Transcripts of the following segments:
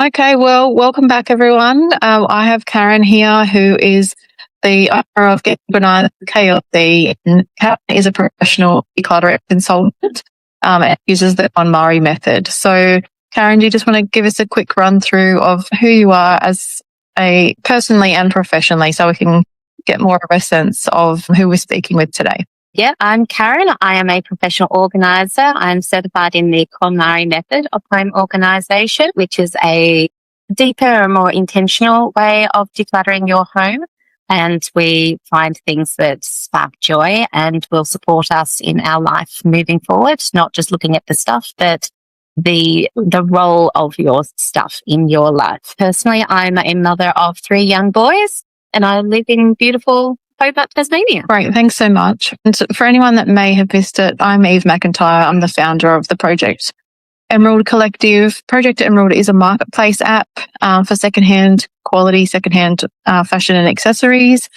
Okay, well, welcome back, everyone. I have Karen here, who is the owner of Get Organised KLC, and Karen is a professional decluttering consultant and uses the KonMari method. So, Karen, do you just want to give us a quick run through of who you are as a personally and professionally, so we can get more of a sense of who we're speaking with today? Yeah, I'm Karen. I am a professional organizer. I'm certified in the KonMari method of home organization, which is a deeper and more intentional way of decluttering your home. And we find things that spark joy and will support us in our life moving forward, not just looking at the stuff, but the role of your stuff in your life. Personally, I'm a mother of 3 young boys and I live in beautiful Hobart, Tasmania. Great, thanks so much. And so for anyone that may have missed it, I'm Eve McIntyre. I'm the founder of the Project Emerald Collective. Project Emerald is a marketplace app for quality secondhand fashion and accessories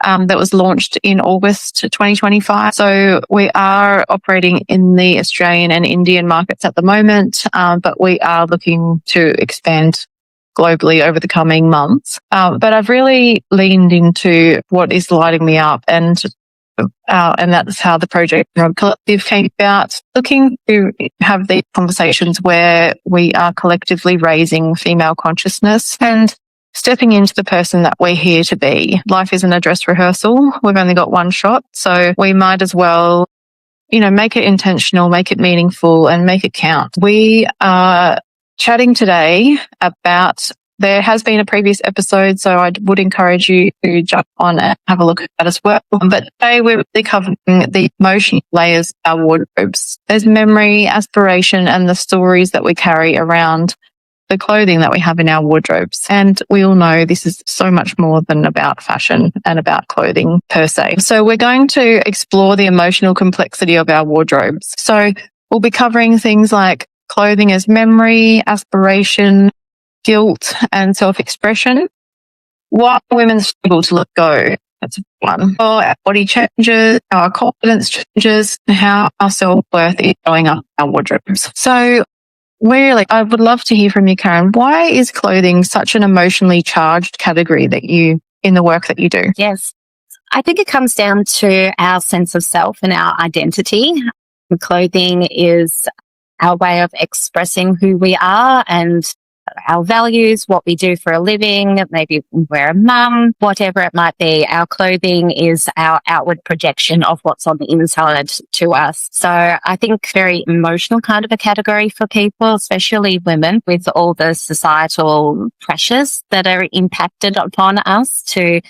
that was launched in August 2025. So we are operating in the Australian and Indian markets at the moment, but we are looking to expand globally over the coming months. But I've really leaned into what is lighting me up, and that's how the Project Emerald Collective came about, looking to have these conversations where we are collectively raising female consciousness and stepping into the person that we're here to be. Life isn't a dress rehearsal. We've only got one shot, so we might as well, make it intentional, make it meaningful, and make it count. We are chatting today about, there has been a previous episode, so I would encourage you to jump on and have a look at that as well. But today we're really covering the emotional layers of our wardrobes. There's memory, aspiration, and the stories that we carry around the clothing that we have in our wardrobes. And we all know this is so much more than about fashion and about clothing per se. So we're going to explore the emotional complexity of our wardrobes. So we'll be covering things like clothing as memory, aspiration, guilt, and self-expression. Why women struggle to let go. That's one. How our body changes, how our confidence changes, and how our self-worth is showing up in our wardrobes. So really, I would love to hear from you, Karen. Why is clothing such an emotionally charged category in the work that you do? Yes. I think it comes down to our sense of self and our identity. Clothing is our way of expressing who we are and our values, what we do for a living, maybe we're a mum, whatever it might be. Our clothing is our outward projection of what's on the inside to us. So I think very emotional kind of a category for people, especially women, with all the societal pressures that are impacted upon us to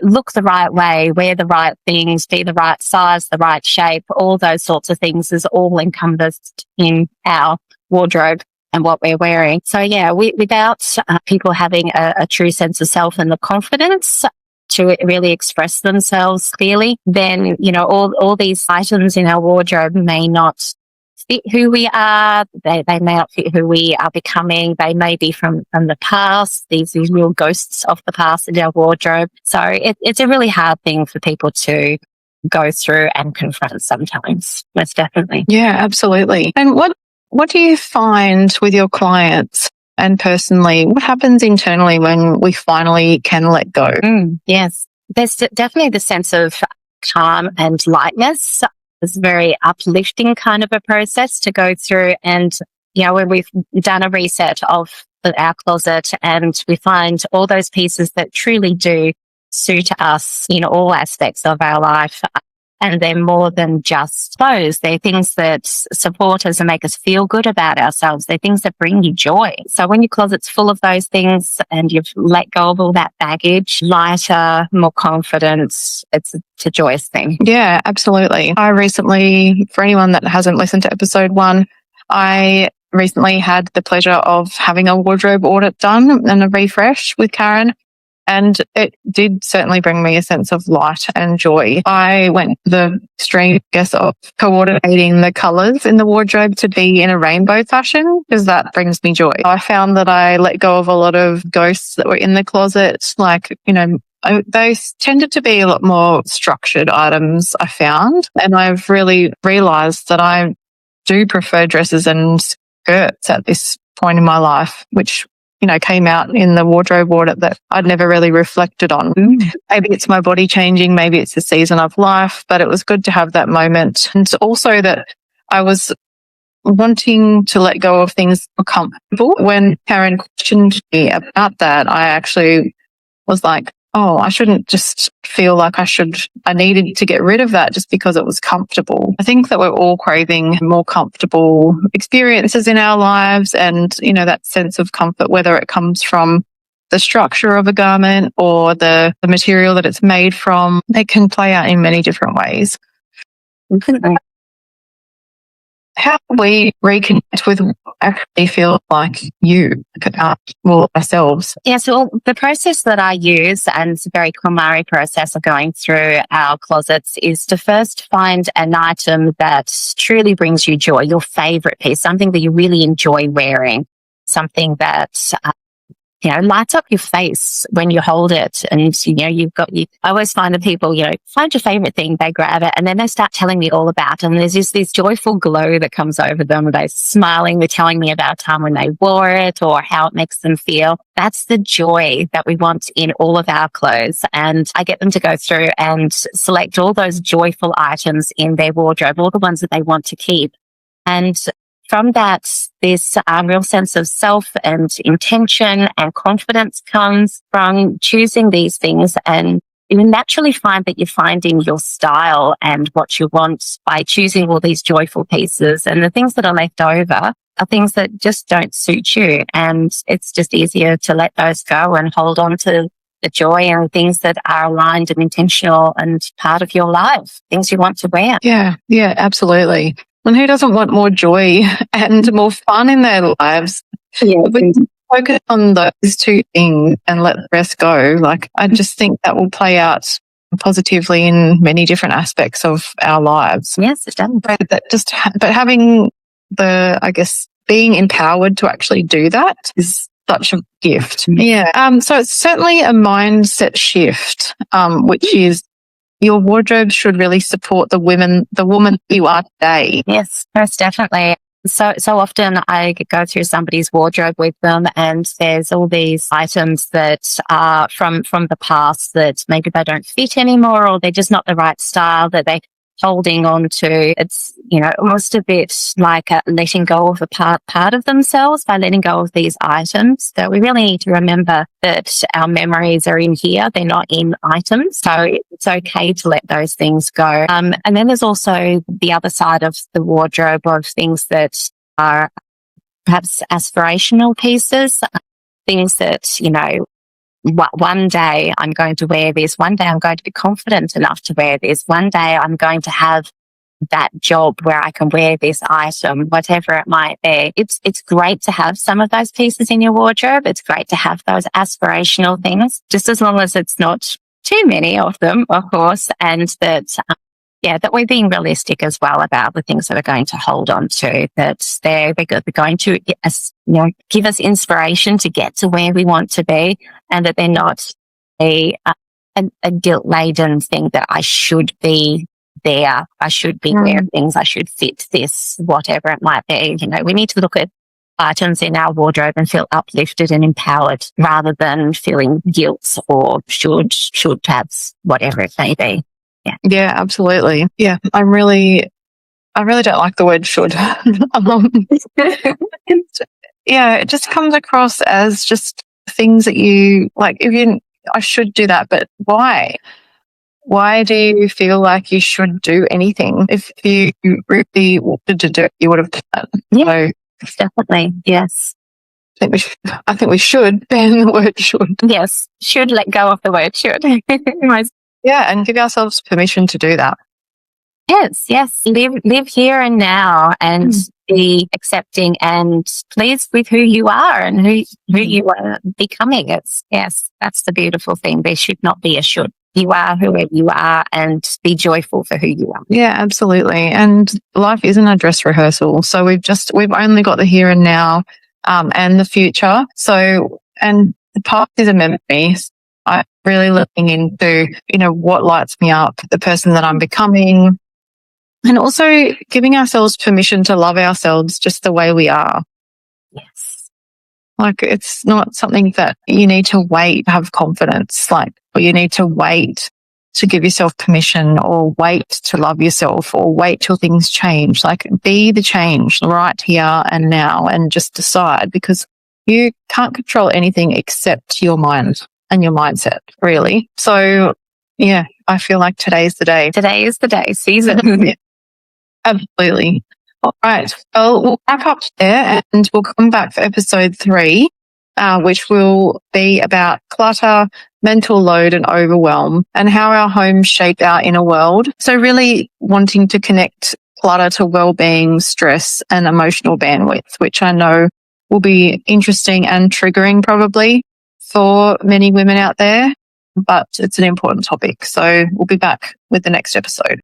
look the right way, wear the right things, be the right size, the right shape, all those sorts of things is all encompassed in our wardrobe and what we're wearing. So yeah, without people having a true sense of self and the confidence to really express themselves clearly, then, all these items in our wardrobe may not fit who we are. They may not fit who we are becoming. They may be from the past. These real ghosts of the past in our wardrobe. So it's a really hard thing for people to go through and confront sometimes. Most definitely. Yeah, absolutely. And what do you find with your clients and personally? What happens internally when we finally can let go? Yes, there's definitely the sense of calm and lightness. It's a very uplifting kind of a process to go through. And, when we've done a reset of our closet and we find all those pieces that truly do suit us in all aspects of our life. And they're more than just clothes. They're things that support us and make us feel good about ourselves. They're things that bring you joy. So when your closet's full of those things and you've let go of all that baggage, lighter, more confidence, it's a joyous thing. Yeah, absolutely. I recently, for anyone that hasn't listened to episode 1, I recently had the pleasure of having a wardrobe audit done and a refresh with Karen. And it did certainly bring me a sense of light and joy. I went the extreme, of coordinating the colours in the wardrobe to be in a rainbow fashion, because that brings me joy. I found that I let go of a lot of ghosts that were in the closet, those tended to be a lot more structured items, I found. And I've really realised that I do prefer dresses and skirts at this point in my life, which came out in the wardrobe audit that I'd never really reflected on. Maybe it's my body changing, maybe it's the season of life, but it was good to have that moment. And also that I was wanting to let go of things more comfortable. When Karen questioned me about that, I actually was like, oh, I shouldn't just feel like I needed to get rid of that just because it was comfortable. I think that we're all craving more comfortable experiences in our lives and, that sense of comfort, whether it comes from the structure of a garment or the material that it's made from. It can play out in many different ways. How do we reconnect with what actually feels like ourselves? Yeah, so the process that I use, and it's a very KonMari process of going through our closets, is to first find an item that truly brings you joy, your favorite piece, something that you really enjoy wearing, something that lights up your face when you hold it. And, I always find that people, find your favorite thing, they grab it, and then they start telling me all about it. And there's just this joyful glow that comes over them. They're smiling, they're telling me about a time when they wore it or how it makes them feel. That's the joy that we want in all of our clothes. And I get them to go through and select all those joyful items in their wardrobe, all the ones that they want to keep. And from that, this real sense of self and intention and confidence comes from choosing these things. And you naturally find that you're finding your style and what you want by choosing all these joyful pieces. And the things that are left over are things that just don't suit you. And it's just easier to let those go and hold on to the joy and things that are aligned and intentional and part of your life, things you want to wear. Yeah, absolutely. And who doesn't want more joy and more fun in their lives? Yeah, we focus on those two things and let the rest go. I just think that will play out positively in many different aspects of our lives. Yes, it does. But having being empowered to actually do that is such a gift. Yeah. So it's certainly a mindset shift, which is your wardrobe should really support the woman you are today. Yes, most definitely. So often I go through somebody's wardrobe with them, and there's all these items that are from the past that maybe they don't fit anymore, or they're just not the right style that they're holding on to. It's, almost a bit like letting go of a part of themselves by letting go of these items. So we really need to remember that our memories are in here. They're not in items. So it's okay to let those things go. And then there's also the other side of the wardrobe of things that are perhaps aspirational pieces, things that, one day I'm going to wear this. One day I'm going to be confident enough to wear this. One day I'm going to have that job where I can wear this item, whatever it might be. It's great to have some of those pieces in your wardrobe. It's great to have those aspirational things, just as long as it's not too many of them, of course, and that we're being realistic as well about the things that we're going to hold on to, that they're going to give us inspiration to get to where we want to be, and that they're not a guilt-laden thing that I should be there, I should be wearing things, I should fit this, whatever it might be. We need to look at items in our wardrobe and feel uplifted and empowered rather than feeling guilt or should haves, whatever it may be. Yeah, absolutely. Yeah, I really don't like the word should. It just comes across as just things that you like. I should do that, but why? Why do you feel like you should do anything? If you really wanted to do it, you would have done it. Yeah, so, definitely. Yes. I think we should ban the word should. Yes, should let go of the word should. Yeah, and give ourselves permission to do that. Yes. Live here and now, and be accepting and pleased with who you are and who you are becoming. That's the beautiful thing. There should not be a should. You are whoever you are, and be joyful for who you are. Yeah, absolutely. And life isn't a dress rehearsal. So we've only got the here and now, and the future. So, and the past is a memory. I'm really looking into, what lights me up, the person that I'm becoming, and also giving ourselves permission to love ourselves just the way we are. Yes. Like, it's not something that you need to wait to have confidence, like, or you need to wait to give yourself permission, or wait to love yourself, or wait till things change. Like, be the change right here and now, and just decide, because you can't control anything except your mind and your mindset, really. So yeah, I feel like today's the day. Today is the day, season. Yeah, absolutely. All right. Well, we'll wrap up there, and we'll come back for episode 3, which will be about clutter, mental load and overwhelm, and how our homes shape our inner world. So really wanting to connect clutter to well-being, stress and emotional bandwidth, which I know will be interesting and triggering probably for many women out there, but it's an important topic. So we'll be back with the next episode.